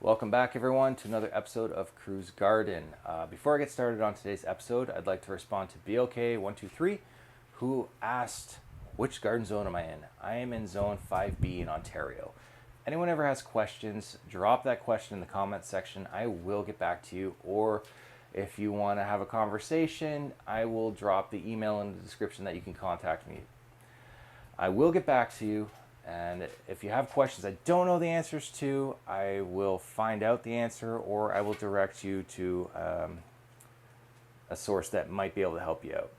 Welcome back, everyone, to another episode of Crewsgarden. Before I get started on today's episode, I'd like to respond to BLK123, who asked, which garden zone am I in? I am in Zone 5B in Ontario. Anyone ever has questions, drop that question in the comments section. I will get back to you. Or if you want to have a conversation, I will drop the email in the description that you can contact me. I will get back to you. And if you have questions I don't know the answers to, I will find out the answer, or I will direct you to a source that might be able to help you out.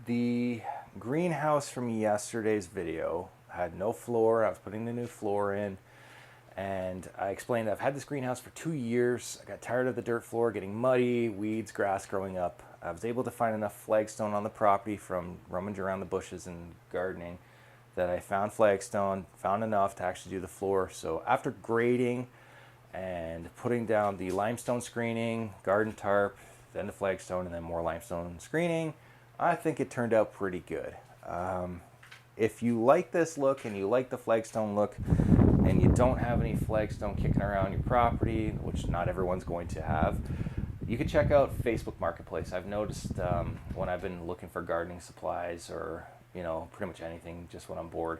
The greenhouse from yesterday's video had no floor. I was putting the new floor in, and I explained I've had this greenhouse for 2 years. I got tired of the dirt floor getting muddy, weeds, grass growing up. I was able to find enough flagstone on the property from rummaging around the bushes and gardening that I found flagstone, found enough to actually do the floor. So after grading and putting down the limestone screening, garden tarp, then the flagstone, and then more limestone screening, I think it turned out pretty good. If you like this look and you like the flagstone look and you don't have any flagstone kicking around your property, which not everyone's going to have, you can check out Facebook Marketplace. I've noticed when I've been looking for gardening supplies or pretty much anything, just when I'm bored,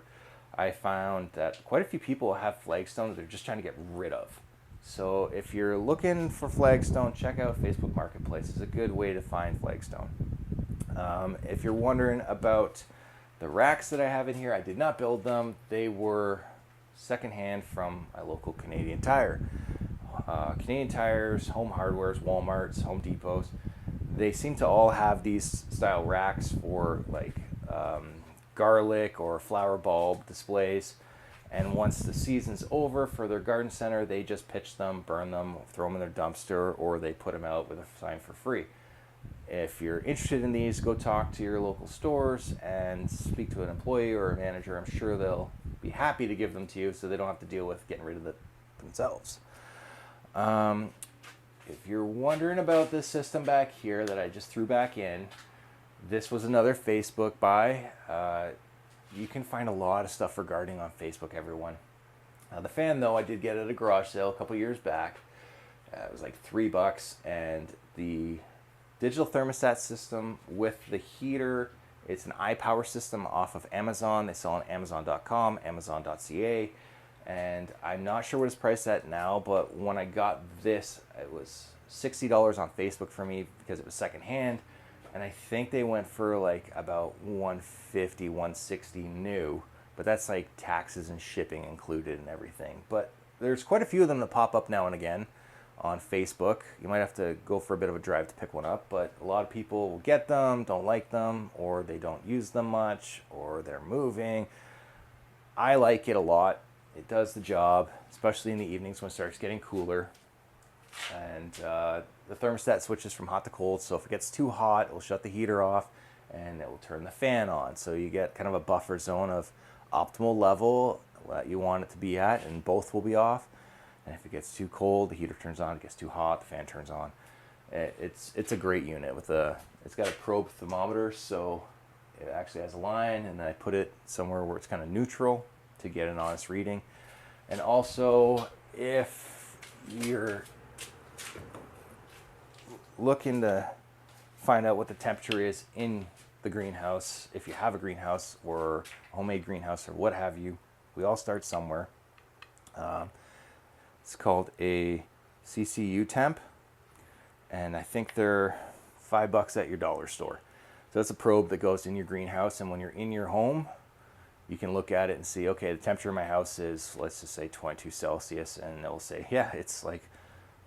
I found that quite a few people have flagstone that they're just trying to get rid of. So if you're looking for flagstone, check out Facebook Marketplace. It's a good way to find flagstone. If you're wondering about the racks that I have in here, I did not build them. They were secondhand from my local Canadian Tire. Canadian Tires, Home Hardwares, Walmarts, Home Depots, they seem to all have these style racks for like garlic or flower bulb displays, and once the season's over for their garden center, they just pitch them, burn them, throw them in their dumpster, or they put them out with a sign for free. If you're interested in these, go talk to your local stores and speak to an employee or a manager. I'm sure they'll be happy to give them to you so they don't have to deal with getting rid of it themselves. If you're wondering about this system back here that I just threw back in, this was another Facebook buy. You can find a lot of stuff for gardening on Facebook, everyone. The fan, though, I did get at a garage sale a couple years back. It was like $3, and the digital thermostat system with the heater, it's an iPower system off of Amazon. They sell on Amazon.com, Amazon.ca, and I'm not sure what it's priced at now, but when I got this, it was $60 on Facebook for me because it was secondhand. And I think they went for like about $150, $160 new, but that's like taxes and shipping included and everything. But there's quite a few of them that pop up now and again on Facebook. You might have to go for a bit of a drive to pick one up, but a lot of people will get them, don't like them, or they don't use them much, or they're moving. I like it a lot. It does the job, especially in the evenings when it starts getting cooler. And the thermostat switches from hot to cold, so if it gets too hot, it will shut the heater off and it will turn the fan on. So you get kind of a buffer zone of optimal level that you want it to be at, and both will be off. And if it gets too cold, the heater turns on. If it gets too hot, the fan turns on. It's a great unit with it's got a probe thermometer, so it actually has a line, and then I put it somewhere where it's kind of neutral to get an honest reading. And also, if you're looking to find out what the temperature is in the greenhouse, if you have a greenhouse or a homemade greenhouse or what have you, we all start somewhere. It's called a CCU temp, and I think they're $5 at your dollar store. So that's a probe that goes in your greenhouse, and when you're in your home, you can look at it and see, okay, the temperature of my house is, let's just say 22 Celsius, and it'll say, yeah, it's like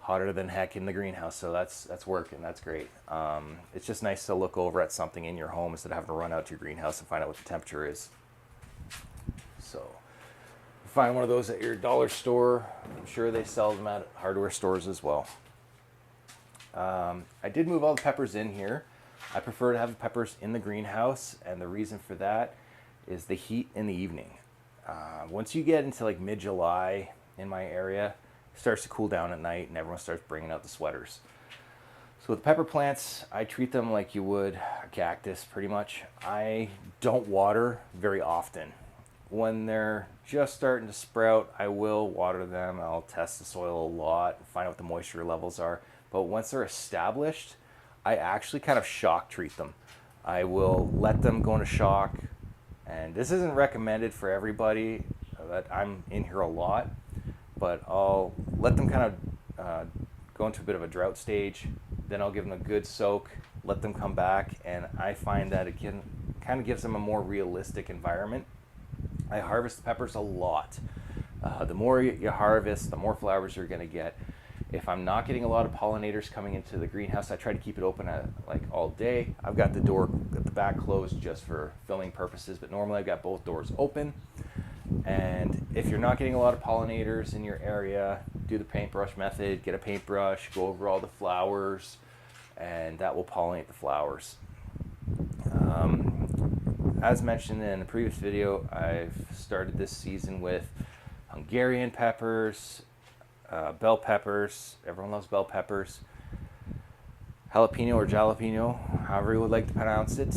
hotter than heck in the greenhouse, so that's working. That's great. It's just nice to look over at something in your home instead of having to run out to your greenhouse and find out what the temperature is. So find one of those at your dollar store. I'm sure they sell them at hardware stores as well. I did move all the peppers in here. I prefer to have the peppers in the greenhouse, and the reason for that is the heat in the evening. Once you get into like mid-July in my area, it starts to cool down at night and everyone starts bringing out the sweaters. So with pepper plants, I treat them like you would a cactus pretty much. I don't water very often. When they're just starting to sprout, I will water them. I'll test the soil a lot, find out what the moisture levels are. But once they're established, I actually kind of shock treat them. I will let them go into shock, and this isn't recommended for everybody. That I'm in here a lot, but I'll let them kind of go into a bit of a drought stage. Then I'll give them a good soak, let them come back, and I find that it kind of gives them a more realistic environment. I harvest the peppers a lot. The more you harvest, the more flowers you're going to get. If I'm not getting a lot of pollinators coming into the greenhouse, I try to keep it open like all day. I've got the door at the back closed just for filming purposes, but normally I've got both doors open. And if you're not getting a lot of pollinators in your area, do the paintbrush method, get a paintbrush, go over all the flowers, and that will pollinate the flowers. As mentioned in the previous video, I've started this season with Hungarian peppers, bell peppers. Everyone loves bell peppers. Jalapeno or jalapeno, however you would like to pronounce it.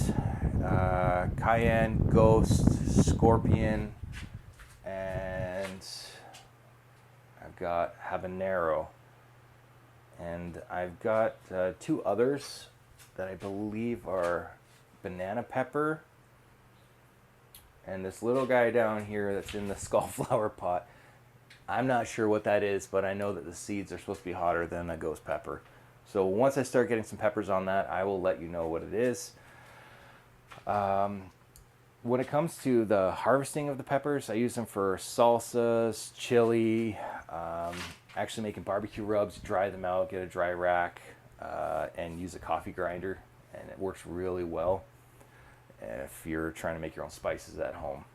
Cayenne, ghost, scorpion, and I've got habanero. And I've got two others that I believe are banana pepper, and this little guy down here that's in the skull flower pot. I'm not sure what that is, but I know that the seeds are supposed to be hotter than a ghost pepper. So once I start getting some peppers on that, I will let you know what it is. When it comes to the harvesting of the peppers, I use them for salsas, chili, actually making barbecue rubs, dry them out, get a dry rack, and use a coffee grinder, and it works really well if you're trying to make your own spices at home.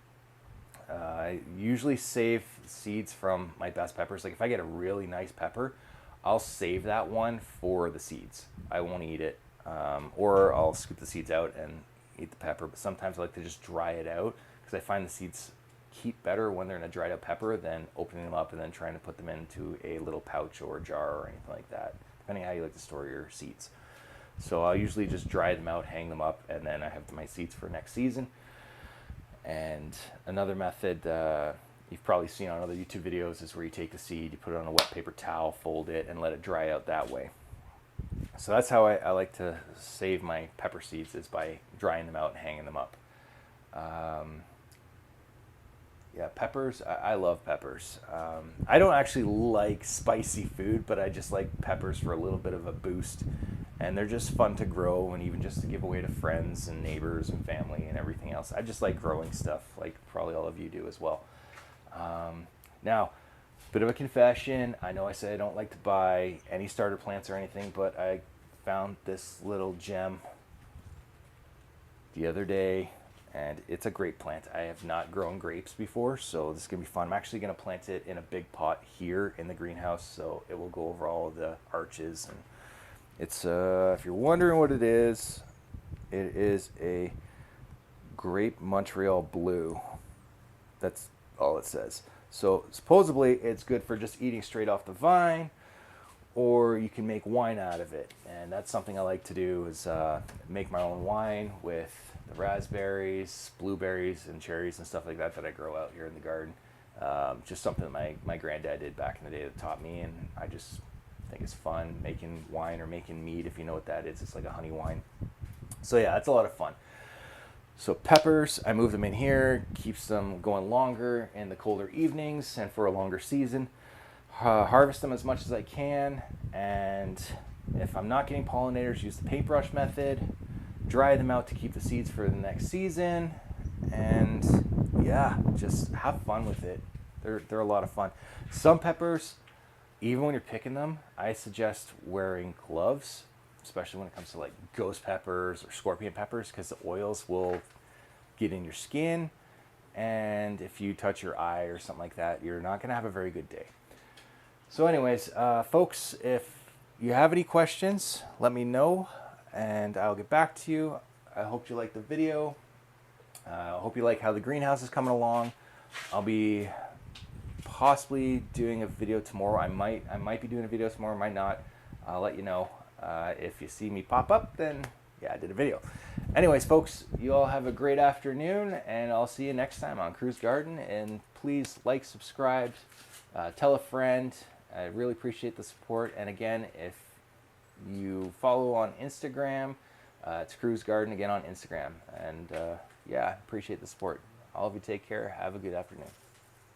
I usually save seeds from my best peppers. Like if I get a really nice pepper, I'll save that one for the seeds. I won't eat it, or I'll scoop the seeds out and eat the pepper. But sometimes I like to just dry it out because I find the seeds keep better when they're in a dried out pepper than opening them up and then trying to put them into a little pouch or jar or anything like that, depending on how you like to store your seeds. So I'll usually just dry them out, hang them up, and then I have my seeds for next season. And another method you've probably seen on other YouTube videos is where you take the seed, you put it on a wet paper towel, fold it, and let it dry out that way. So that's how I like to save my pepper seeds, is by drying them out and hanging them up. Yeah, peppers, I love peppers. I don't actually like spicy food, but I just like peppers for a little bit of a boost. And they're just fun to grow, and even just to give away to friends and neighbors and family and everything else. I just like growing stuff, like probably all of you do as well. Now, bit of a confession. I know I said I don't like to buy any starter plants or anything, but I found this little gem the other day, and it's a grape plant. I have not grown grapes before, so this is going to be fun. I'm actually going to plant it in a big pot here in the greenhouse, so it will go over all of the arches. And it's, if you're wondering what it is a grape Montreal blue. That's all it says. So supposedly it's good for just eating straight off the vine, or you can make wine out of it. And that's something I like to do, is make my own wine with the raspberries, blueberries, and cherries and stuff like that that I grow out here in the garden. Just something that my granddad did back in the day that taught me, and I just think it's fun making wine, or making mead, if you know what that is. It's like a honey wine. So yeah, it's a lot of fun. So peppers, I move them in here, keeps them going longer in the colder evenings and for a longer season. Harvest them as much as I can, and if I'm not getting pollinators, use the paintbrush method. Dry them out to keep the seeds for the next season, and yeah, just have fun with it. They're a lot of fun. Some peppers, even when you're picking them, I suggest wearing gloves, especially when it comes to like ghost peppers or scorpion peppers, because the oils will get in your skin, and if you touch your eye or something like that, you're not going to have a very good day. So anyways, folks, if you have any questions, let me know, and I'll get back to you. I hope you liked the video. I hope you like how the greenhouse is coming along. I'll be possibly doing a video tomorrow. I might be doing a video tomorrow, might not. I'll let you know. If you see me pop up, then yeah, I did a video. Anyways, folks, you all have a great afternoon, and I'll see you next time on Crewsgarden. And please like, subscribe, tell a friend. I really appreciate the support. And again, if you follow on Instagram, it's Crewsgarden again on Instagram. And yeah, appreciate the support. All of you take care. Have a good afternoon.